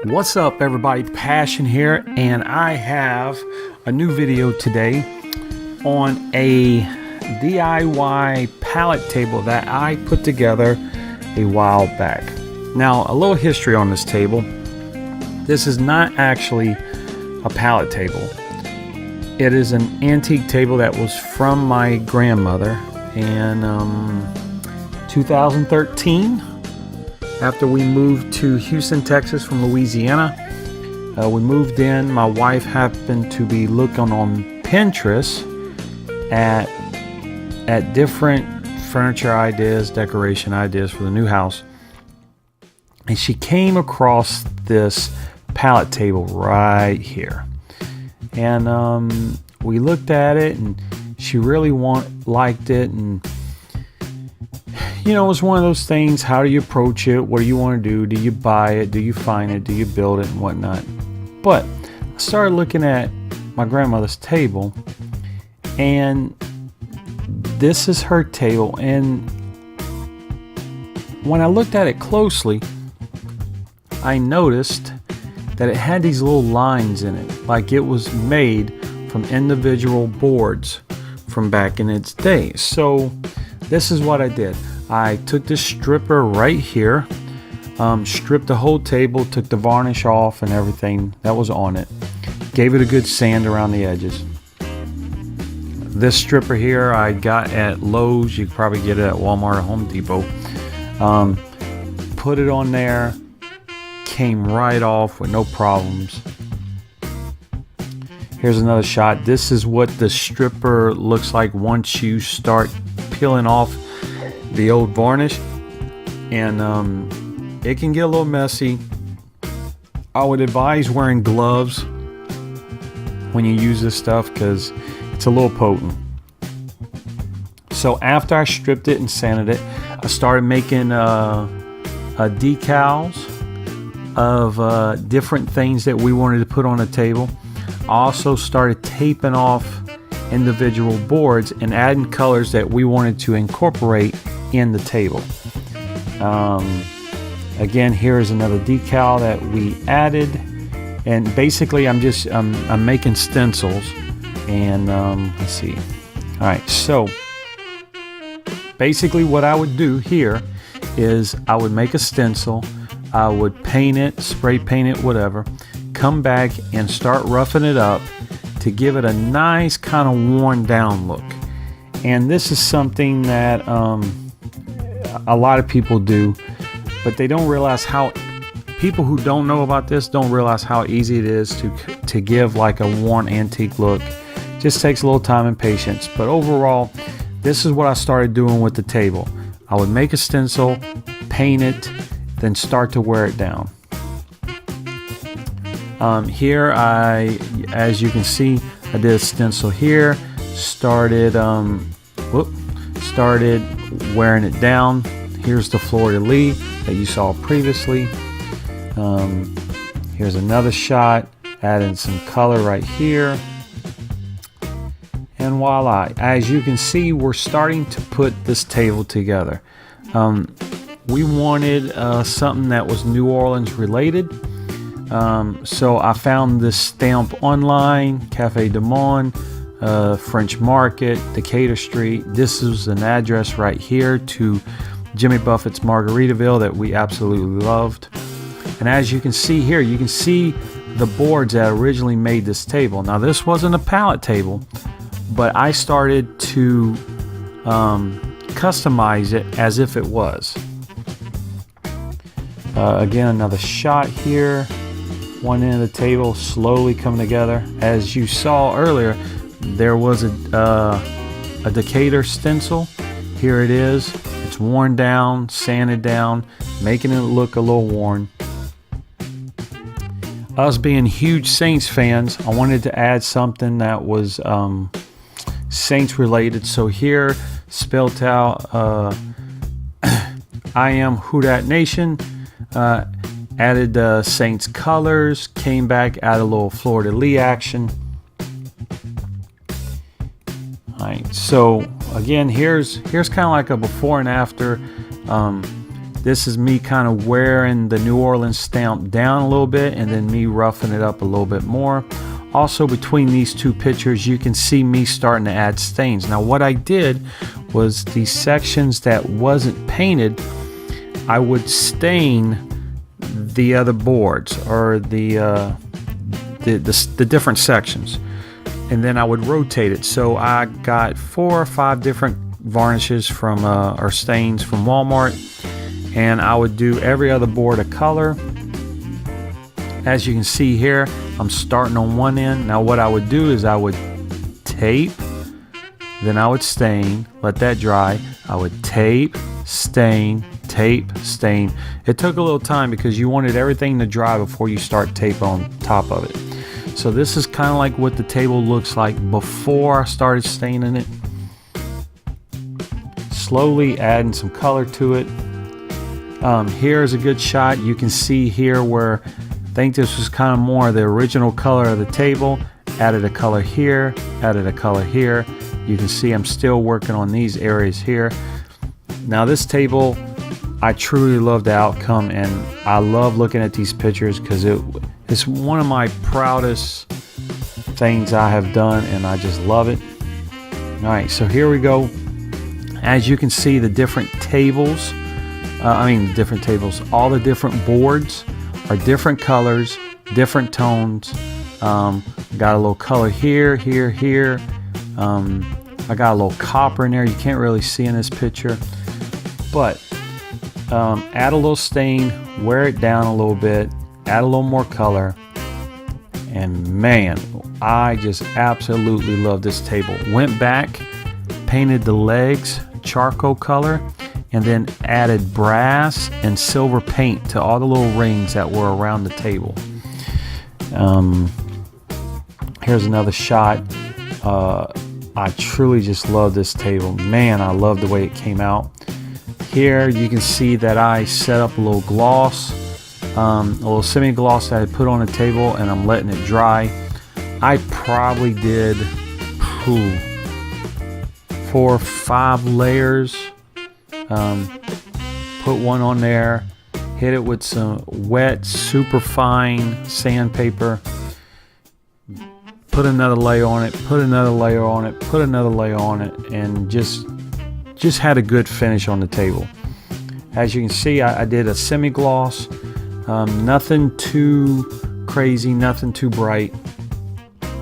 What's up, everybody? Passion here, and I have a new video today on a DIY pallet table that I put together a while back. Now, a little history on this table. This is not actually a pallet table. It is an antique table that was from my grandmother in 2013. After we moved to Houston, Texas from Louisiana, we moved in. My wife happened to be looking on Pinterest at different furniture ideas, decoration ideas for the new house. And she came across this pallet table right here. And we looked at it, and she really liked it. And you know, it's one of those things. How do you approach it? What do you want to do? Do you buy it? Do you find it? Do you build it and whatnot? But I started looking at my grandmother's table, and this is her table. And when I looked at it closely, I noticed that it had these little lines in it, like it was made from individual boards from back in its day. So this is what I did. I took this stripper right here, stripped the whole table, took the varnish off and everything that was on it, gave it a good sand around the edges. This stripper here I got at Lowe's. You could probably get it at Walmart or Home Depot. Put it on there, came right off with no problems. Here's another shot. This is what the stripper looks like once you start peeling off the old varnish, and it can get a little messy. I would advise wearing gloves when you use this stuff because it's a little potent. So after I stripped it and sanded it, I started making decals of different things that we wanted to put on the table. I also started taping off individual boards and adding colors that we wanted to incorporate in the table. Again, here's another decal that we added, and basically I'm making stencils. And let's see. All right, so basically what I would do here is I would make a stencil, I would paint it, spray paint it, whatever, come back and start roughing it up to give it a nice kind of worn down look. And this is something that a lot of people do, but they don't realize how, people who don't know about this don't realize how easy it is to give like a worn antique look. Just takes a little time and patience. But overall, this is what I started doing with the table. I would make a stencil, paint it, then start to wear it down. Here as you can see, I did a stencil here, started wearing it down. Here's the fleur-de-lis that you saw previously. Here's another shot, adding some color right here. And voila, as you can see, we're starting to put this table together. We wanted something that was New Orleans related. So I found this stamp online, Cafe du Monde, French Market, Decatur Street. This is an address right here to Jimmy Buffett's Margaritaville that we absolutely loved. And as you can see here, you can see the boards that originally made this table. Now this wasn't a pallet table, but I started to customize it as if it was. Again, another shot here. One end of the table slowly coming together. As you saw earlier, there was a Decatur stencil. Here it is. It's worn down, sanded down, making it look a little worn. Us being huge Saints fans, I wanted to add something that was Saints related. So here, spelled out, I am Who Dat Nation. Added the Saints colors, came back, added a little fleur-de-lis action. Alright, so again, here's kind of like a before and after. This is me kind of wearing the New Orleans stamp down a little bit and then me roughing it up a little bit more. Also, between these two pictures, you can see me starting to add stains. Now, what I did was these sections that wasn't painted, I would stain the other boards or the different sections, and then I would rotate it. So I got 4 or 5 different varnishes from or stains from Walmart, and I would do every other board a color. As you can see here, I'm starting on one end. Now what I would do is I would tape, then I would stain, let that dry. I would tape, stain, tape, stain. It took a little time because you wanted everything to dry before you start tape on top of it. So this is kind of like what the table looks like before I started staining it. Slowly adding some color to it. Here's a good shot. You can see here where I think this was kind of more the original color of the table. Added a color here, added a color here. You can see I'm still working on these areas here. Now this table, I truly love the outcome, and I love looking at these pictures because it's one of my proudest things I have done, and I just love it. All right, so here we go. As you can see, the different tables, all the different boards are different colors, different tones. Got a little color here, here, here. I got a little copper in there. You can't really see in this picture, but add a little stain, wear it down a little bit, add a little more color, and man, I just absolutely love this table. Went back, painted the legs charcoal color, and then added brass and silver paint to all the little rings that were around the table. Here's another shot. I truly just love this table. Man, I love the way it came out. Here you can see that I set up a little gloss, a little semi-gloss that I put on the table, and I'm letting it dry. I probably did 4 or 5 layers. Put one on there, hit it with some wet, super fine sandpaper, put another layer on it, put another layer on it, put another layer on it, and just had a good finish on the table. As you can see, I did a semi-gloss, nothing too crazy, nothing too bright,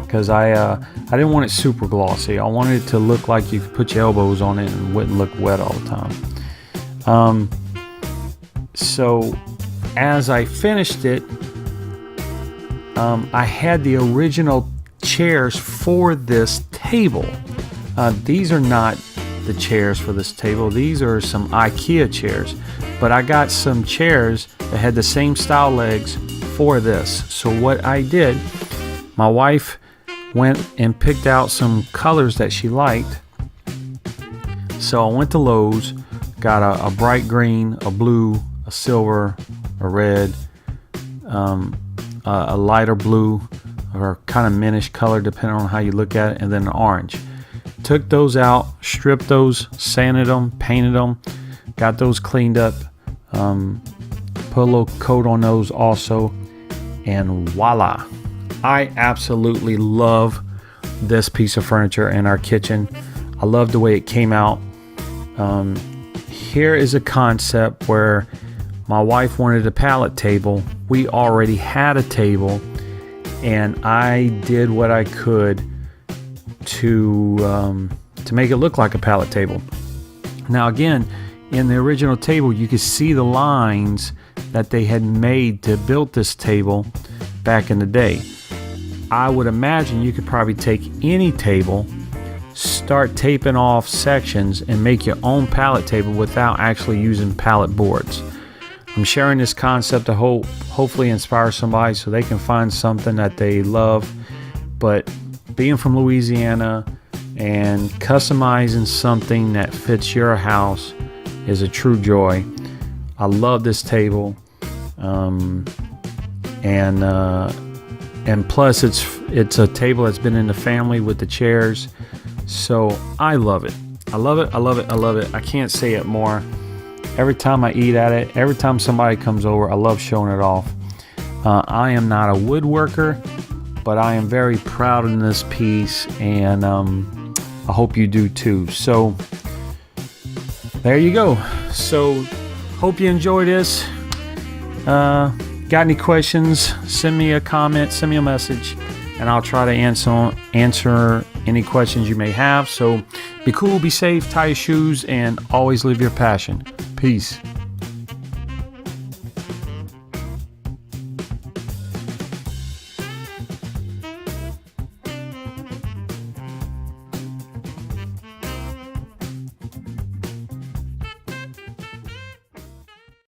because I didn't want it super glossy. I wanted it to look like you could put your elbows on it and wouldn't look wet all the time. So as I finished it, I had the original chairs for this table. These are not the chairs for this table. These are some IKEA chairs, but I got some chairs that had the same style legs for this. So what I did, my wife went and picked out some colors that she liked. So I went to Lowe's, got a bright green, a blue, a silver, a red, a lighter blue, or kind of mintish color depending on how you look at it, and then an orange. Took those out, stripped those, sanded them, painted them, got those cleaned up, put a little coat on those also, and voila. I absolutely love this piece of furniture in our kitchen. I love the way it came out. Here is a concept where my wife wanted a pallet table. We already had a table, and I did what I could to make it look like a pallet table. Now again, in the original table, you could see the lines that they had made to build this table back in the day. I would imagine you could probably take any table, start taping off sections, and make your own pallet table without actually using pallet boards. I'm sharing this concept to hopefully inspire somebody so they can find something that they love. But being from Louisiana and customizing something that fits your house is a true joy. I love this table, and plus it's a table that's been in the family with the chairs, so I love it. I love it. I love it. I love it. I can't say it more. Every time I eat at it, every time somebody comes over, I love showing it off. I am not a woodworker, but I am very proud in this piece, and I hope you do too. So there you go. So hope you enjoy this. Got any questions? Send me a comment, send me a message, and I'll try to answer any questions you may have. So be cool, be safe, tie your shoes, and always live your passion. Peace.